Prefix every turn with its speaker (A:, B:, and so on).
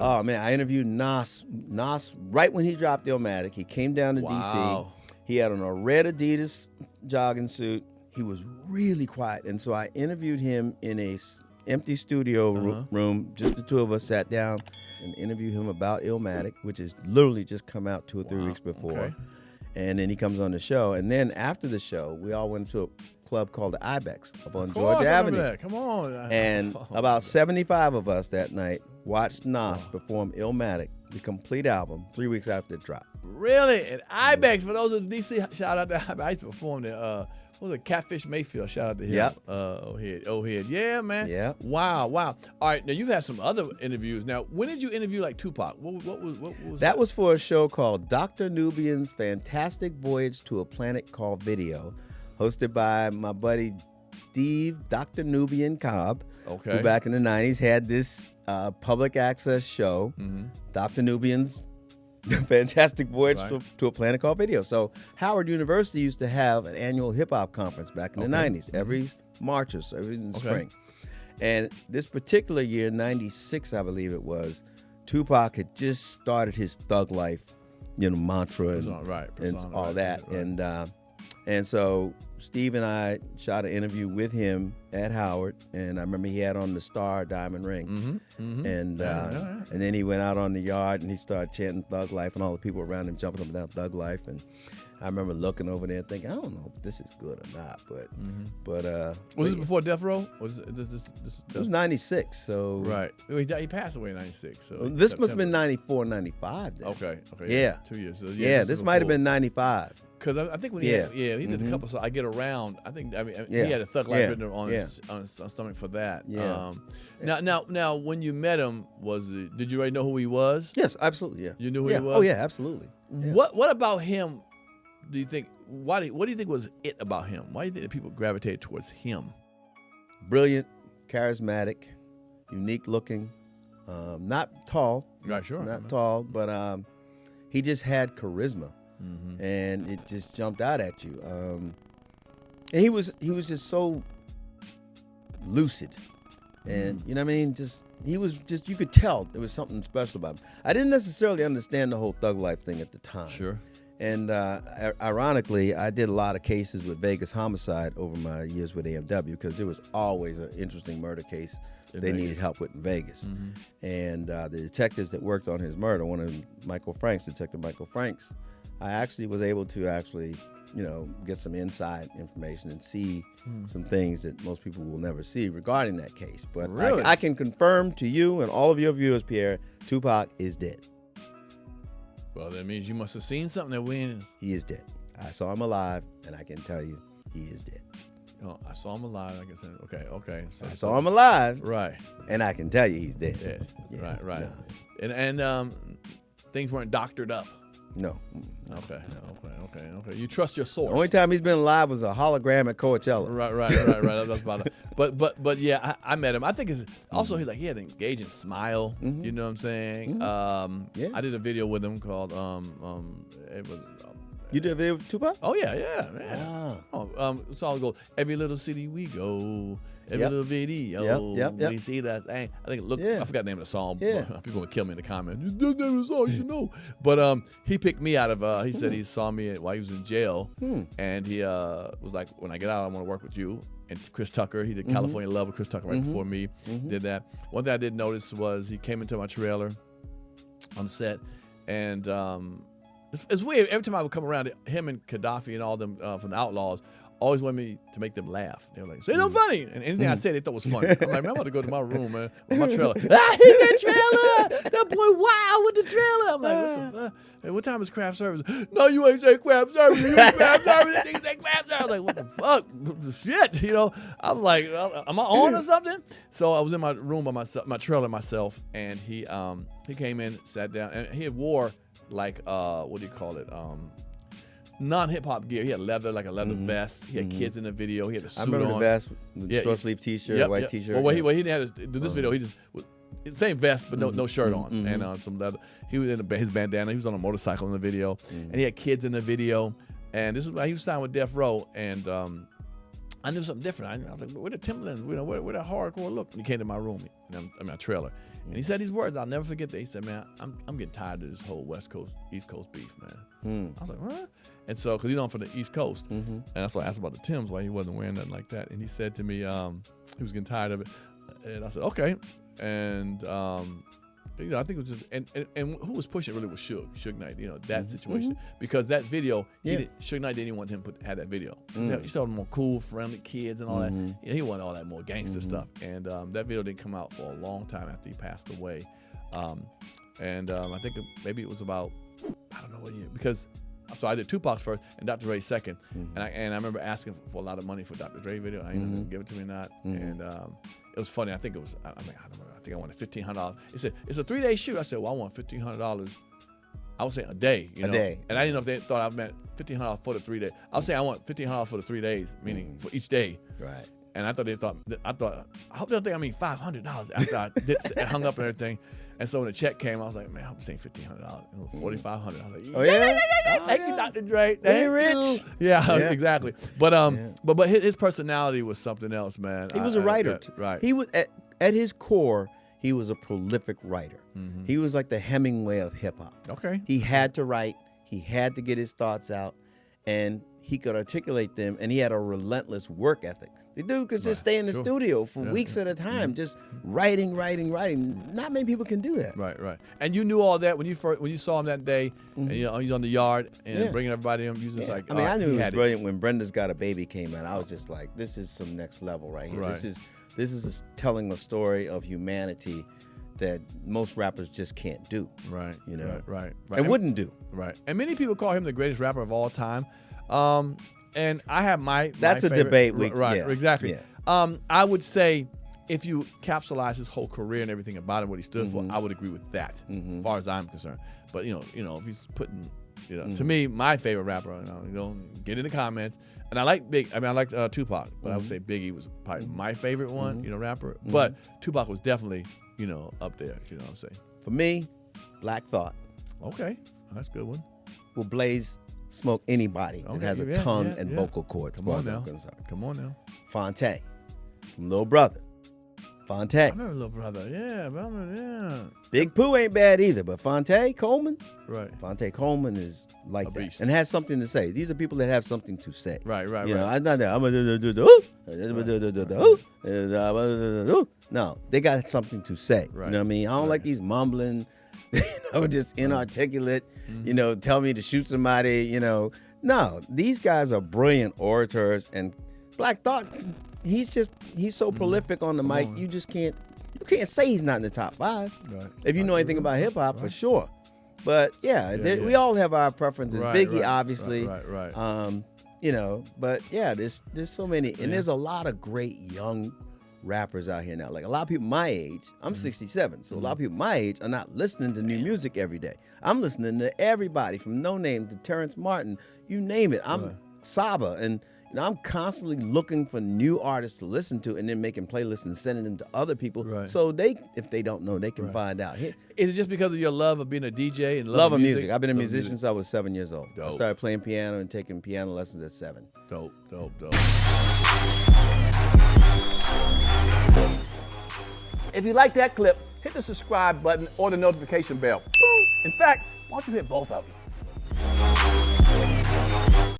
A: Oh man, I interviewed Nas. Nas right when he dropped Illmatic, he came down to
B: Wow.
A: DC. He had on a red Adidas jogging suit. He was really quiet, and so I interviewed him in a empty studio room. Just the two of us sat down and interviewed him about Illmatic, which has literally just come out 2 or 3 weeks before.
B: Okay.
A: And then he comes on the show, and then after the show, we all went to a club called the Ibex up on
B: Of course,
A: Georgia
B: I remember
A: Avenue.
B: that. Come on.
A: And about 75 of us that night watched Nas perform Illmatic, the complete album, 3 weeks after it dropped.
B: Really? And Ibex, for those in DC, shout out to Ibex. I used to perform there. What was it? Catfish Mayfield. Shout out to him.
A: Yep.
B: O-Head. Yeah, man.
A: Yeah.
B: Wow. All right. Now, you've had some other interviews. Now, when did you interview, like, Tupac? What was
A: That was for a show called Dr. Nubian's Fantastic Voyage to a Planet Called Video, hosted by my buddy Steve Dr. Nubian Cobb,
B: Okay.
A: who back in the 90s had this public access show, Dr. Nubian's Fantastic Voyage to a Planet Called Video. So Howard University used to have an annual hip-hop conference back in the 90s, every March or so, every in the spring. And this particular year, 96, I believe it was, Tupac had just started his thug life, mantra and, all that. And so Steve and I shot an interview with him at Howard, and I remember he had on the Star Diamond Ring. And then he went out on the yard and he started chanting Thug Life, and all the people around him jumping up and down Thug Life. And I remember looking over there thinking, I don't know if this is good or not, but
B: Was this before Death Row? Was this
A: it was 96, so
B: right? He passed away in 96. So
A: this must have been 94, 95 then.
B: Okay.
A: Yeah.
B: 2 years. So,
A: Yeah, this might have been 95.
B: Because I think when he did a couple. So I Get Around. I think he had a Thug Life written on his stomach for that.
A: Yeah.
B: Now, when you met him, did you already know who he was?
A: Yes, absolutely. Yeah.
B: You knew who he was.
A: Oh yeah, absolutely. Yeah.
B: What about him? Do you think? What do you think was it about him? Why do you think that people gravitated towards him?
A: Brilliant, charismatic, unique looking, not tall.
B: Right, sure.
A: Not tall, but he just had charisma, and it just jumped out at you. And he was just so lucid, and you know what I mean. He was just, you could tell there was something special about him. I didn't necessarily understand the whole thug life thing at the time.
B: Sure.
A: And ironically, I did a lot of cases with Vegas Homicide over my years with AMW because there was always an interesting murder case they needed help with in Vegas. And the detectives that worked on his murder, one of them, Detective Michael Franks, I actually was able to get some inside information and see some things that most people will never see regarding that case. But
B: really?
A: I can confirm to you and all of your viewers, Pierre, Tupac is dead.
B: Well, that means you must have seen something that we ain't.
A: He is dead. I saw him alive, and I can tell you he is dead.
B: Oh, I saw him alive. Like I said, okay. So,
A: I saw him alive,
B: right,
A: and I can tell you he's dead.
B: dead.
A: Yeah,
B: Right.
A: no.
B: And things weren't doctored up.
A: No.
B: Okay. You trust your source.
A: The only time he's been alive was a hologram at Coachella.
B: Right. That's about it. But yeah, I met him. I think it's also he had an engaging smile. You know what I'm saying?
A: Yeah.
B: I did a video with him called it was.
A: You did a video with Tupac?
B: Oh yeah.
A: Wow.
B: The song goes, every little city we go, every
A: Yep.
B: little video,
A: Yep.
B: we see that thing. I think I forgot the name of the song.
A: Yeah.
B: People will kill me in the comments. The name of the song, you know. But he picked me out of. He said he saw me while he was in jail, and he was like, when I get out, I want to work with you. And Chris Tucker, he did California Love with Chris Tucker right before me. Did that. One thing I did notice was he came into my trailer on set, and it's weird. Every time I would come around, him and Gaddafi and all them from the Outlaws always wanted me to make them laugh. They were like, say something funny. And anything I said, they thought was funny. I'm like, man, I'm about to go to my room, man, with my trailer. He's in trailer. That boy wild with the trailer. I'm like, what the fuck? Hey, what time is craft service? No, you ain't say craft service. You ain't craft service. You say craft service. I'm like, what the fuck? Shit, I was like, am I on or something? So I was in my room by myself, my trailer myself, and he came in, sat down, and he wore like what do you call it? Non-hip hop gear. He had leather, like a leather vest. He had kids in the video. He had a suit on.
A: I remember the vest, the short sleeve T-shirt, white T-shirt.
B: Well, he didn't have to do this video. He just same vest, but no shirt on, and some leather. He was in his bandana. He was on a motorcycle in the video, and he had kids in the video. And this is why he was signed with Death Row. And I knew something different. I was like, where the Timberlands? Where that hardcore look? And he came to my room, my trailer, and he said these words. I'll never forget that. He said, man, I'm getting tired of this whole West Coast, East Coast beef, man. I was like, what? And so, because I'm from the East Coast, and that's why I asked about the Timbs, why he wasn't wearing nothing like that. And he said to me, he was getting tired of it. And I said, okay. And, I think it was just, and who was pushing it really was Suge Knight, that situation. Because that video, Suge Knight didn't want him to have that video. He saw more cool, friendly kids and all that. He wanted all that more gangster stuff. And that video didn't come out for a long time after he passed away. I think maybe it was about, I don't know what year, because so I did Tupac's first and Dr. Dre's second. And I remember asking for a lot of money for Dr. Dre video. I didn't know if they'd give it to me or not. And it was funny. I think it was, I don't remember. I think I wanted $1,500. He said, it's a 3-day shoot. I said, well, I want $1,500. I was saying a day,
A: A day.
B: And I didn't know if they thought I meant $1,500 for the 3 days. I was saying I want $1,500 for the 3 days, meaning for each day.
A: Right.
B: And I hope they don't think I mean $500 after I hung up and everything. And so when the check came, I was like, man, I hope it's saying $1,500. It was $4,500. I was like,
A: oh yeah,
B: thank you, Dr. Dre. Thank you.
A: Rich.
B: Yeah, exactly. But his personality was something else, man.
A: He was a writer.
B: Right.
A: He was at his core. He was a prolific writer. He was like the Hemingway of hip hop.
B: Okay.
A: He had to write. He had to get his thoughts out, and he could articulate them. And he had a relentless work ethic. The dude could just stay in the studio for weeks at a time, just writing. Not many people can do that.
B: Right. And you knew all that when you saw him that day, and he's on the yard and bringing everybody in. You was just like,
A: I knew it was brilliant when Brenda's Got a Baby came out. I was just like, this is some next level right here.
B: Right.
A: This is telling a story of humanity that most rappers just can't do.
B: Right. Right.
A: And wouldn't do.
B: Right. And many people call him the greatest rapper of all time. And I have
A: That's a
B: favorite.
A: debate.
B: Right.
A: Yeah.
B: Exactly. Yeah. I would say if you capsulize his whole career and everything about him, what he stood for, I would agree with that, as far as I'm concerned. But if he's putting, to me, my favorite rapper, get in the comments. And I like Tupac, but I would say Biggie was probably my favorite one, rapper. But Tupac was definitely, up there. You know what I'm saying?
A: For me, Black Thought.
B: Okay, that's a good one.
A: Will blaze smoke anybody that has a tongue and vocal cords.
B: Come on now.
A: Fonte, from Little Brother. Fonte.
B: I remember Little Brother. Yeah.
A: Big Pooh ain't bad either, but Fonte Coleman.
B: Right.
A: Fonte Coleman is like that
B: beast.
A: and has something to say. These are people that have something to say.
B: Right.
A: I'm not there. I'm no, they got something to say.
B: Right.
A: You know what I mean? I don't like these mumbling, just inarticulate. Tell me to shoot somebody. No, these guys are brilliant orators, and Black Thought. He's so prolific on the mic. You just can't say he's not in the top 5.
B: Right.
A: If you know anything about hip hop, for sure. But we all have our preferences. Biggie, obviously.
B: Right.
A: But there's so many, and there's a lot of great young rappers out here now. Like a lot of people my age, I'm 67, so a lot of people my age are not listening to new music every day. I'm listening to everybody from No Name to Terrence Martin, you name it. I'm Saba, and I'm constantly looking for new artists to listen to, and then making playlists and sending them to other people, so if they don't know, they can find out.
B: Is it just because of your love of being a DJ and
A: love of music? I've been a musician since I was 7 years old.
B: Dope.
A: I started playing piano and taking piano lessons at 7.
B: Dope. If you like that clip, hit the subscribe button or the notification bell. In fact, why don't you hit both of them?